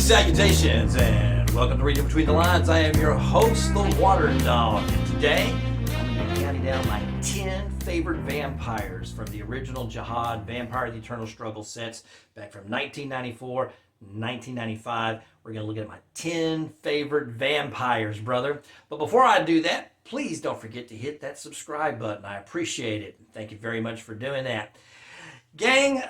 Salutations and welcome to Reading Between the Lines. I am your host, the Waterdog, and today I'm going to be counting down my 10 favorite vampires from the original Jyhad Vampire the Eternal Struggle sets back from 1994, 1995. We're going to look at my 10 favorite vampires, brother. But before I do that, please don't forget to hit that subscribe button. I appreciate it. Thank you very much for doing that. Gang,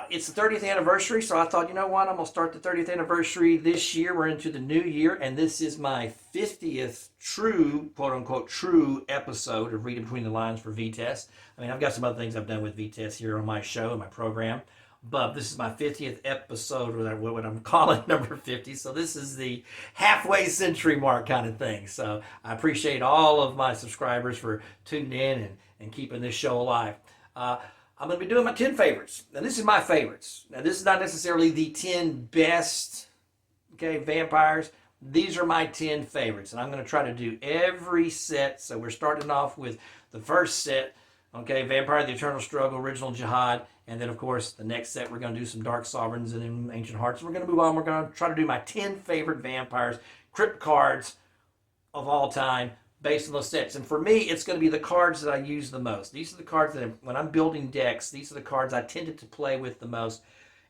it's the 30th anniversary, so I thought, you know what, I'm going to start the 30th anniversary this year. We're into the new year, and this is my 50th true, quote-unquote, true episode of Reading Between the Lines for VTES. I mean, I've got some other things I've done with VTES here on my show and my program, but this is my 50th episode, or what I'm calling number 50, so this is the halfway century mark kind of thing. So I appreciate all of my subscribers for tuning in and keeping this show alive. I'm going to be doing my 10 favorites. Now, this is my favorites. Now, this is not necessarily the 10 best, vampires. These are my 10 favorites, and I'm going to try to do every set. So we're starting off with the first set, Vampire the Eternal Struggle, Original Jyhad, and then, of course, the next set we're going to do some Dark Sovereigns and then Ancient Hearts. We're going to move on. We're going to try to do my 10 favorite vampires, crypt cards of all time, based on those sets. And for me, it's going to be the cards that I use the most. These are the cards that, when I'm building decks, these are the cards I tended to play with the most.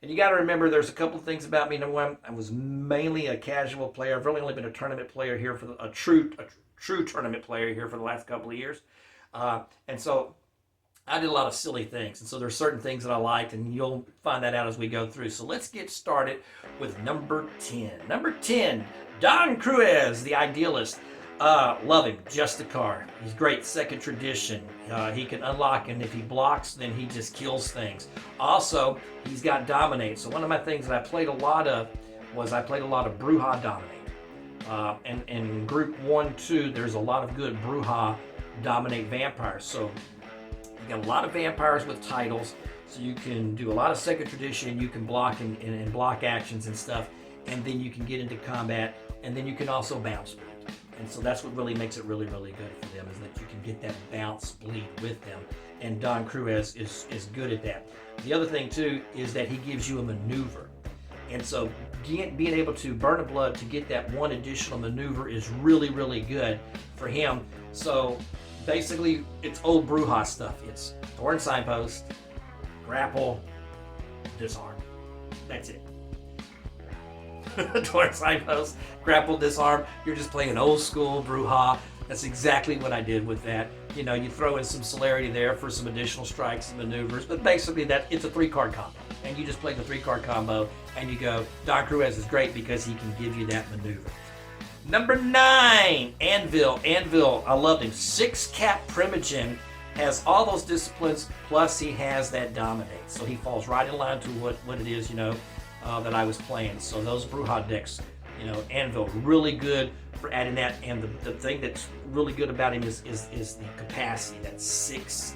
And you got to remember, there's a couple of things about me. Number one, I was mainly a casual player. I've really only been a tournament player here for a true tournament player here for the last couple of years. And so I did a lot of silly things. And so there's certain things that I liked, and you'll find that out as we go through. So let's get started with number 10. Number 10, Don Cruz, the Idealist. Love him, just a card. He's great, second tradition. He can unlock, and if he blocks, then he just kills things. Also, he's got Dominate. So one of my things that I played a lot of was Brujah Dominate. And in Group 1, 2, there's a lot of good Brujah Dominate vampires. So you got a lot of vampires with titles, so you can do a lot of second tradition. You can block and block actions and stuff, and then you can get into combat, and then you can also bounce. And so that's what really makes it really, really good for them, is that you can get that bounce bleed with them. And Don Cruz is good at that. The other thing, too, is that he gives you a maneuver. And so being able to burn a blood to get that one additional maneuver is really, really good for him. So basically, it's old Brujah stuff. It's Thorn Signpost, grapple, disarm. That's it. Thorn Signpost, grapple, disarm. You're just playing old school Brujah. That's exactly what I did with that. You know, you throw in some celerity there for some additional strikes and maneuvers, but basically it's a 3-card combo. And you just play the 3-card combo and you go. Don Cruz is great because he can give you that maneuver. Number 9, Anvil. Anvil, I loved him. 6-cap Primogen, has all those disciplines, plus he has that Dominate. So he falls right in line to what it is, that I was playing. So those Brujah decks, Anvil, really good for adding that. And the thing that's really good about him is the capacity. That 6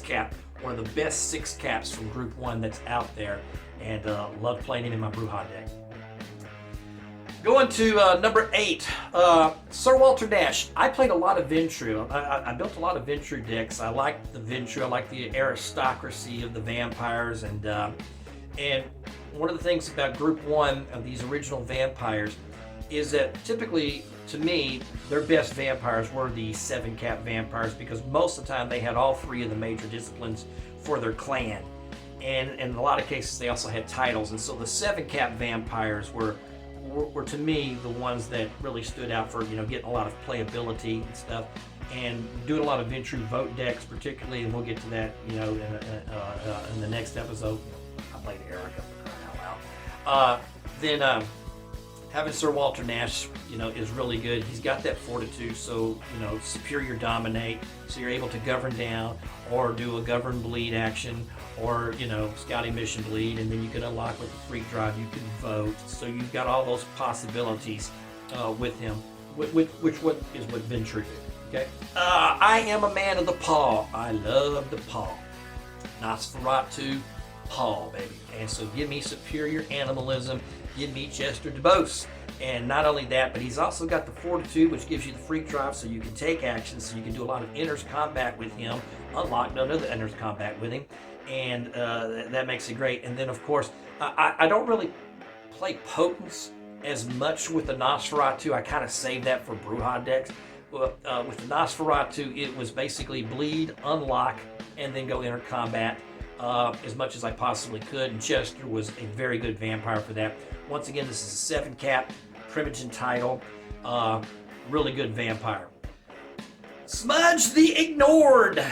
cap, one of the best 6 caps from Group 1 that's out there. And love playing him in my Brujah deck. Going to number 8, Sir Walter Nash. I played a lot of Ventrue. I built a lot of Ventrue decks. I liked the Ventrue. I liked the aristocracy of the vampires. And one of the things about Group 1 of these original vampires is that typically, to me, their best vampires were the 7-cap vampires, because most of the time they had all 3 of the major disciplines for their clan. And in a lot of cases, they also had titles. And so the 7-cap vampires were to me the ones that really stood out for getting a lot of playability and stuff, and doing a lot of Ventrue vote decks particularly, and we'll get to that in the next episode. I played Erica for crying out loud. Then having Sir Walter Nash is really good. He's got that fortitude, so superior Dominate, so you're able to govern down or do a govern bleed action, or scouting mission bleed, and then you can unlock with the freak drive. You can vote, so you've got all those possibilities with him, which is what Ventrue did. Okay, I am a man of the paw. I love the paw. Nosferatu paw, baby. And so give me superior animalism, give me Chester DeBose. And not only that, but he's also got the fortitude, which gives you the freak drive, so you can take action, so you can do a lot of enters combat with him, unlock none of the enters combat with him, and that makes it great. And then, of course, I don't really play Potence as much with the Nosferatu. I kind of saved that for Brujah decks. With the Nosferatu, it was basically bleed, unlock, and then go enter combat as much as I possibly could. And Chester was a very good vampire for that. Once again, this is a 7-cap Primogen title. Really good vampire. Smudge the Ignored.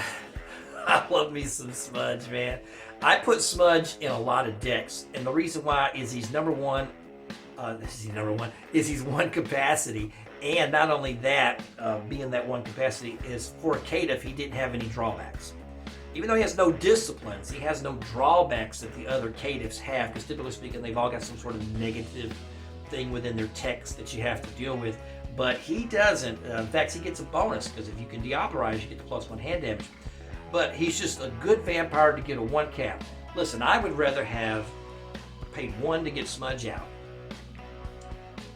I love me some Smudge, man. I put Smudge in a lot of decks, and the reason why is he's number one. He's one capacity, and not only that, being that one capacity is for a caitiff, he didn't have any drawbacks. Even though he has no disciplines, he has no drawbacks that the other caitiffs have, because typically speaking, they've all got some sort of negative thing within their text that you have to deal with. But he doesn't. In fact, he gets a bonus, because if you can deoperize, you get the +1 hand damage. But he's just a good vampire to get a 1-cap. Listen, I would rather have paid 1 to get Smudge out,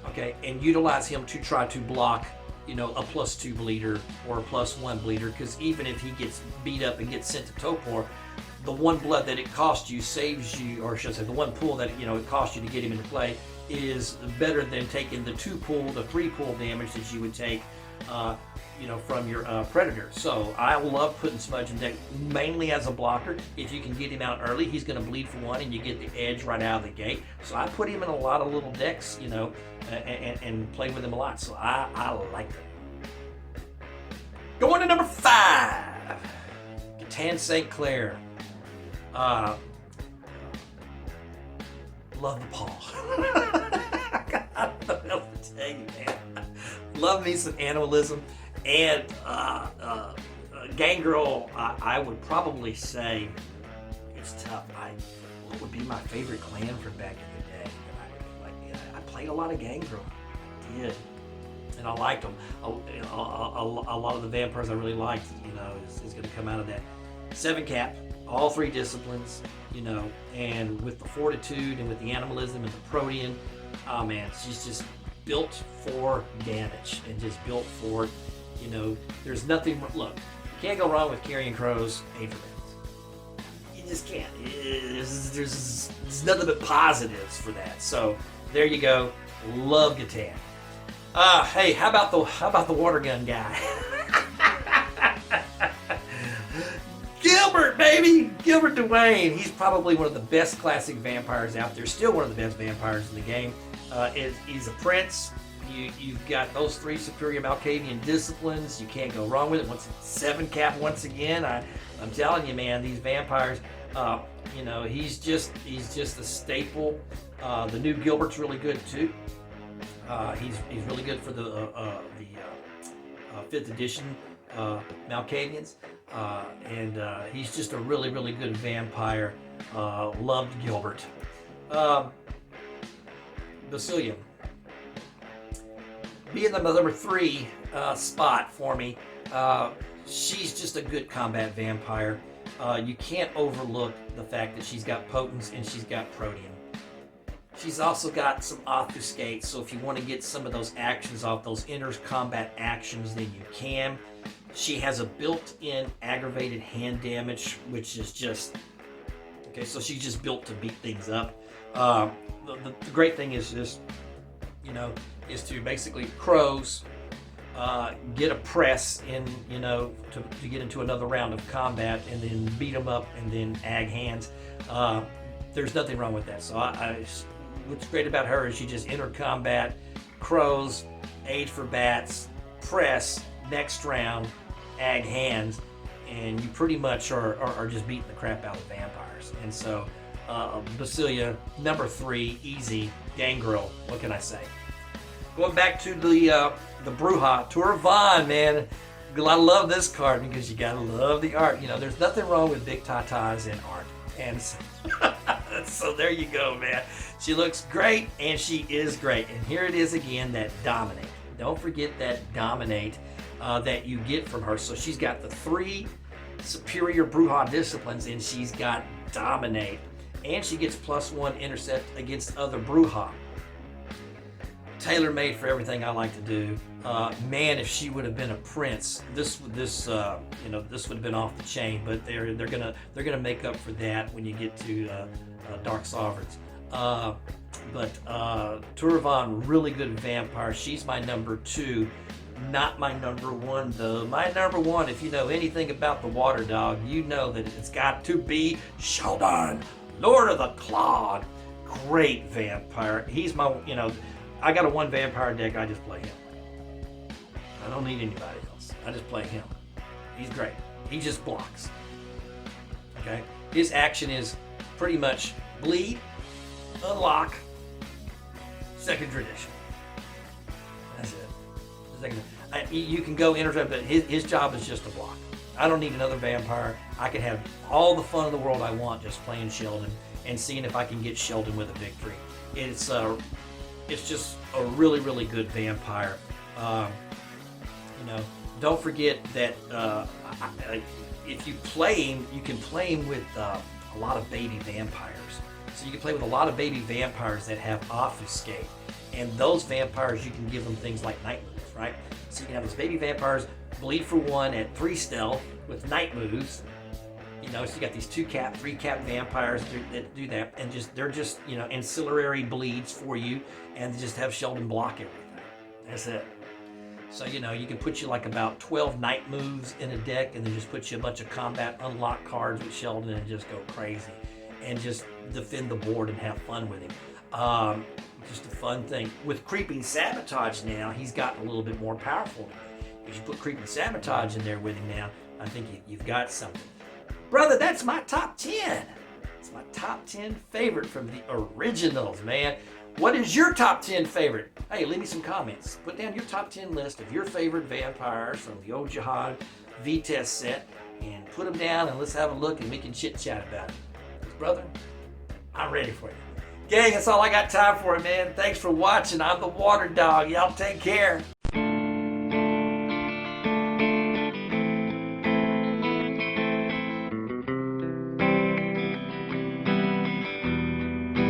okay, and utilize him to try to block, you know, a +2 bleeder or a +1 bleeder, because even if he gets beat up and gets sent to Topor, the 1 blood that it costs you saves you, or I should say the 1 pool that, you know, it costs you to get him into play is better than taking the 2 pool, the 3 pool damage that you would take, you know, from your Predator. So I love putting Smudge in deck mainly as a blocker. If you can get him out early, he's going to bleed for 1 and you get the edge right out of the gate. So I put him in a lot of little decks, you know, and play with him a lot. So I like it. Going to number 5, Catan St. Clair. Love the paw. I don't know what to tell you, man. Love me some animalism. And Gangrel, I would probably say it's tough. What would be my favorite clan from back in the day? I played a lot of Gangrel. I did. And I liked them. A lot of the vampires I really liked, you know, is going to come out of that. 7-cap, all 3 disciplines, you know, and with the fortitude and with the animalism and the protean, oh man, she's just built for damage and just built for, you know, there's nothing, look, you can't go wrong with carrying crows, Aphrodite. You just can't. There's nothing but positives for that. So there you go. Love Catan. Hey, how about the water gun guy? Gilbert, baby! Gilbert Dwayne. He's probably one of the best classic vampires out there. Still one of the best vampires in the game. He's a prince. You've got those 3 superior Malkavian disciplines. You can't go wrong with it. Once 7-cap once again. I'm telling you, man, these vampires. You know, he's just a staple. The new Gilbert's really good too. He's really good for the 5th edition Malkavians. And he's just a really, really good vampire. Loved Gilbert. Basilia. Being the number 3 spot for me, she's just a good combat vampire. You can't overlook the fact that she's got potence and she's got protean. She's also got some obfuscate, so if you want to get some of those actions off, those inner combat actions, then you can. She has a built-in aggravated hand damage, which is just, okay, so she's just built to beat things up. The great thing is just, you know, is to basically crows, get a press in, you know, to get into another round of combat and then beat them up and then ag hands. There's nothing wrong with that. So what's great about her is she just entered combat, crows, aid for bats, press, next round, ag hands, and you pretty much are just beating the crap out of vampires. And so Basilia, number 3, easy, Gangrel, what can I say? Going back to the Brujah, Turon, man. I love this card because you gotta love the art. You know, there's nothing wrong with big tatas in art. And so there you go, man. She looks great, and she is great. And here it is again, that dominate. Don't forget that dominate that you get from her. So she's got the 3 superior Brujah disciplines, and she's got dominate. And she gets +1 intercept against other Brujah. Tailor-made for everything I like to do. Man, if she would have been a prince, this would have been off the chain. But they're gonna make up for that when you get to Dark Sovereigns. But Turon, really good vampire. She's my number 2. Not my number 1 though. My number 1, if you know anything about the water dog, you know that it's got to be Sheldon, Lord of the Clog. Great vampire. He's my, I got a 1 vampire deck. I just play him. I don't need anybody else. I just play him. He's great. He just blocks. Okay. His action is pretty much bleed, unlock, second tradition. That's it. You can go intercept, but his job is just to block. I don't need another vampire. I can have all the fun in the world I want just playing Sheldon and seeing if I can get Sheldon with a victory. It's just a really, really good vampire. Don't forget that if you play him, you can play him with a lot of baby vampires. So you can play with a lot of baby vampires that have obfuscate. And those vampires, you can give them things like night moves, right? So you can have those baby vampires bleed for 1 at 3 stealth with night moves. So you got these 2-cap, 3-cap vampires that do that, and they're just ancillary bleeds for you, and just have Sheldon block everything. That's it. So you can put you like about 12 night moves in a deck, and then just put you a bunch of combat unlock cards with Sheldon, and just go crazy, and just defend the board and have fun with him. Just a fun thing. With Creeping Sabotage now, he's gotten a little bit more powerful. If you put Creeping Sabotage in there with him now, I think you've got something. Brother, that's my top 10. It's my top 10 favorite from the originals, man. What is your top 10 favorite? Hey, leave me some comments. Put down your top 10 list of your favorite vampires from the old Jyhad VTES set, and put them down, and let's have a look, and we can chit-chat about it. Brother, I'm ready for you. Gang, that's all I got time for, man. Thanks for watching. I'm the Water Dog. Y'all take care.